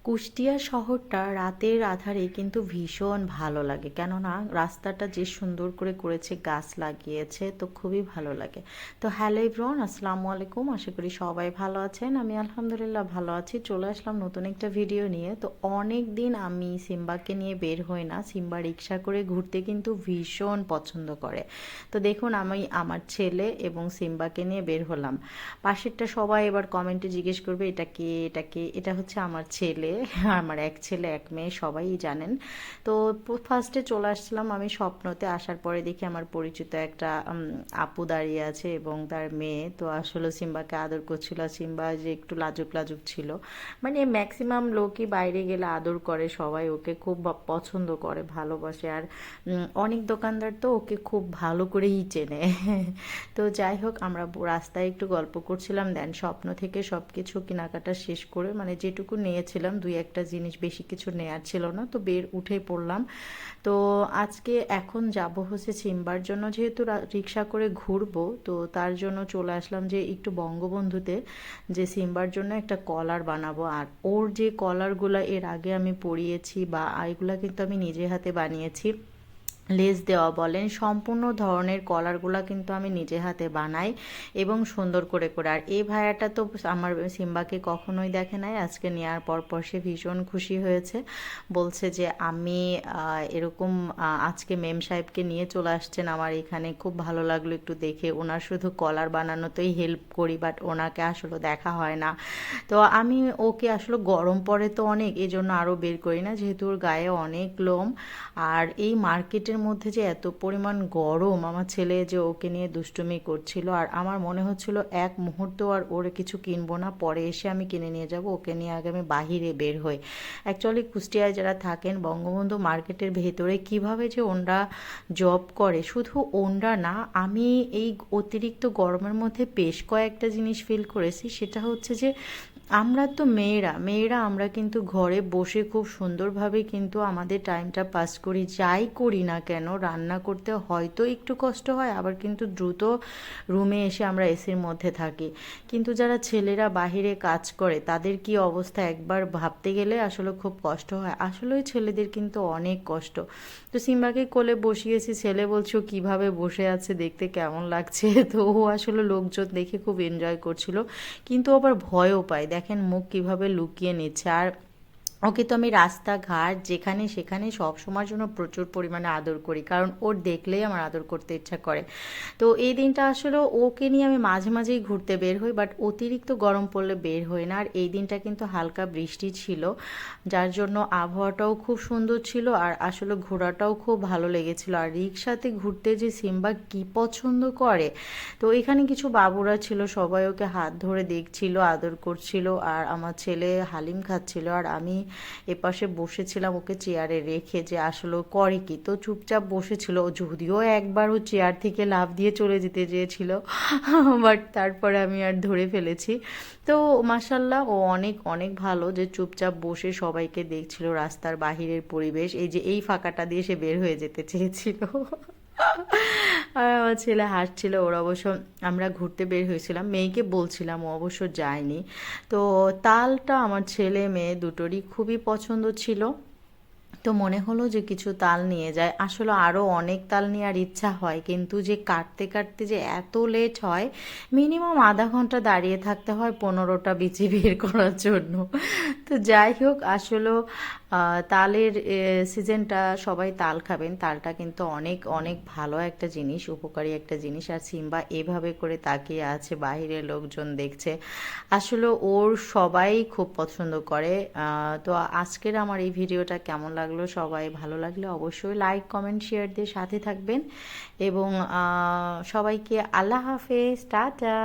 কুষ্টিয়া শহরটা রাতের আঁধারে কিন্তু ভীষণ ভালো লাগে, কেননা রাস্তাটা যে সুন্দর করে করেছে, গাছ লাগিয়েছে, তো খুবই ভালো লাগে। তো হ্যালো এভরিওয়ান, আসসালামু আলাইকুম। আশা করি সবাই ভালো আছেন। আমি আলহামদুলিল্লাহ ভালো আছি। চলে আসলাম নতুন একটা ভিডিও নিয়ে। তো অনেক দিন আমি সিম্বাকে নিয়ে বের হই না। সিম্বা রিক্সা করে ঘুরতে কিন্তু ভীষণ পছন্দ করে। তো দেখুন, আমি আমার ছেলে এবং সিম্বাকে নিয়ে বের হলাম। পাশেরটা সবাই এবার কমেন্টে জিজ্ঞেস করবে এটা কে, এটা কে। এটা হচ্ছে আমার ছেলে। আমার এক ছেলে এক মেয়ে, সবাই জানেন। তো ফার্স্টে চলে আসছিলাম আমি স্বপ্নতে। আসার পরে দেখি আমার পরিচিত একটা আপু দাঁড়িয়ে আছে এবং তার মেয়ে। তো আসলে সিম্বাকে আদর করছিল। সিম্বা যে একটু লাজুক লাজুক ছিল, মানে ম্যাক্সিমাম লোকই বাইরে গেলে আদর করে, সবাই ওকে খুব পছন্দ করে, ভালোবাসে। আর অনেক দোকানদার তো ওকে খুব ভালো করেই চেনে। তো যাই হোক, আমরা রাস্তায় একটু গল্প করছিলাম, দেন স্বপ্ন থেকে সব কিছু কেনাকাটা শেষ করে, মানে যেটুকু নিয়েছিলাম, দুই একটা জিনিস, বেশি কিছু নেয়ার ছিল না, তো বের উঠে পড়লাম। তো আজকে এখন যাব হচ্ছে সিম্বার জন্য, যেহেতু রিক্সা করে ঘুরবো, তো তার জন্য চলে আসলাম যে একটু বঙ্গবন্ধুতে, যে সিম্বার জন্য একটা কলার বানাবো। আর ওর যে কলারগুলো এর আগে আমি পরিয়েছি, বা এগুলা কিন্তু আমি নিজে হাতে বানিয়েছি। লেস দেওয়া বলেন, সম্পূর্ণ ধরনের কলারগুলা কিন্তু আমি নিজে হাতে বানাই এবং সুন্দর করে করে। আর এই ভাইয়াটা তো আমার সিম্বাকে কখনোই দেখে নাই, আজকে নেওয়ার পর সে ভীষণ খুশি হয়েছে। বলছে যে আমি এরকম আজকে মেম সাহেবকে নিয়ে চলে আসছেন আমার এখানে, খুব ভালো লাগলো একটু দেখে। ওনার শুধু কলার বানানোতেই হেল্প করি, বাট ওনাকে আসলে দেখা হয় না। তো আমি ওকে আসলে গরম পড়ে তো অনেক, এই জন্য আরও বের করি না, যেহেতু ওর গায়ে অনেক লোম। আর এই মার্কেটের মধ্যে যে এত পরিমাণ গরম, আমার ছেলে যে ওকে নিয়ে দুষ্টুমি করছিল, আর আমার মনে হচ্ছিল এক মুহূর্ত আর ওরে কিছু কিনবো না, পরে এসে আমি কিনে নিয়ে যাব। ওকে নিয়ে আগে আমি বাহিরে বের হই। অ্যাকচুয়ালি কুষ্টিয়ায় যারা থাকেন, বঙ্গবন্ধু মার্কেটের ভেতরে কিভাবে যে ওনরা জব করে, শুধু ওনরা না, আমি এই অতিরিক্ত গরমের মধ্যে বেশ কয়েকটা জিনিস ফিল করেছি। সেটা হচ্ছে যে আমরা তো মেয়েরা মেয়েরা আমরা কিন্তু ঘরে বসে খুব সুন্দরভাবে কিন্তু আমাদের টাইমটা পাস করি, যাই করি না কেন। রান্না করতে হয়তো একটু কষ্ট হয়, আবার কিন্তু দ্রুত রুমে এসে আমরা এসির মধ্যে থাকি। কিন্তু যারা ছেলেরা বাহিরে কাজ করে, তাদের কি অবস্থা একবার ভাবতে গেলে আসলে খুব কষ্ট হয়। আসলেই ছেলেদের কিন্তু অনেক কষ্ট। তো সিম্বাকে কোলে বসিয়েছি, ছেলে বলছো কিভাবে বসে আছে, দেখতে কেমন লাগছে। তো ও আসলে লোকজন দেখে খুব এনজয় করছিল, কিন্তু আবার ভয়ও পায়। দেখেন মুখ কিভাবে লুকিয়ে নিচ্ছে। আর ওকে তো আমি রাস্তাঘাট যেখানে সেখানে সব সময়ের জন্য প্রচুর পরিমাণে আদর করি, কারণ ওর দেখলেই আমার আদর করতে ইচ্ছা করে। তো এই দিনটা আসলে ওকে নিয়ে আমি মাঝে মাঝেই ঘুরতে বের হই, বাট অতিরিক্ত গরম পড়লে বের হই না। আর এই দিনটা কিন্তু হালকা বৃষ্টি ছিল, যার জন্য আবহাওয়াটাও খুব সুন্দর ছিল, আর আসলে ঘোরাটাও খুব ভালো লেগেছিল। আর রিক্সাতে ঘুরতে যে সিম্বা কি পছন্দ করে। তো এখানে কিছু বাবুরা ছিল, সবাই ওকে হাত ধরে দেখছিল, আদর করছিল, আর আমার ছেলে হালিম খাচ্ছিল, আর আমি এপাশে বসেছিলাম ওকে চেয়ারে রেখে, যে আসলে ও করে কি। তো চুপচাপ বসেছিল, যদিও একবার ও চেয়ার থেকে লাফ দিয়ে চলে যেতে চেয়েছিল, বাট তারপরে আমি আর ধরে ফেলেছি। তো মাশাল্লাহ, ও অনেক অনেক ভালো, যে চুপচাপ বসে সবাইকে দেখছিল, রাস্তার বাহিরের পরিবেশ। এই যে এই ফাঁকাটা দিয়ে সে বের হয়ে যেতে চেয়েছিল। আর আমার ছেলে হাসছিল। ওর অবশ্য, আমরা ঘুরতে বের হয়েছিলাম, মেয়েকে বলছিলাম, ও অবশ্য যায়নি। তো তালটা আমার ছেলে মেয়ে দুটোরই খুবই পছন্দ ছিল। তো মনে হলো যে কিছু তাল নিয়ে যায়। আসলে আরও অনেক তাল নেওয়ার ইচ্ছা হয়, কিন্তু যে কাটতে কাটতে যে এত লেট হয়, মিনিমাম আধা ঘন্টা দাঁড়িয়ে থাকতে হয় 15টা বিচি বের করার জন্য। তো যাই হোক, আসলে তালের সিজনটা, সবাই তাল খাবেন। তালটা কিন্তু অনেক অনেক ভালো একটা জিনিস, উপকারী একটা জিনিস। আর সিম্বা এভাবে করে তাকিয়ে আছে, বাইরের লোকজন দেখছে। আসলে ওর সবাই খুব পছন্দ করে। তো আজকের আমার এই ভিডিওটা কেমন লাগলো, সবাই ভালো লাগলে অবশ্যই লাইক কমেন্ট শেয়ার দিয়ে সাথে থাকবেন। এবং সবাইকে আল্লাহ হাফেজ, টাটা।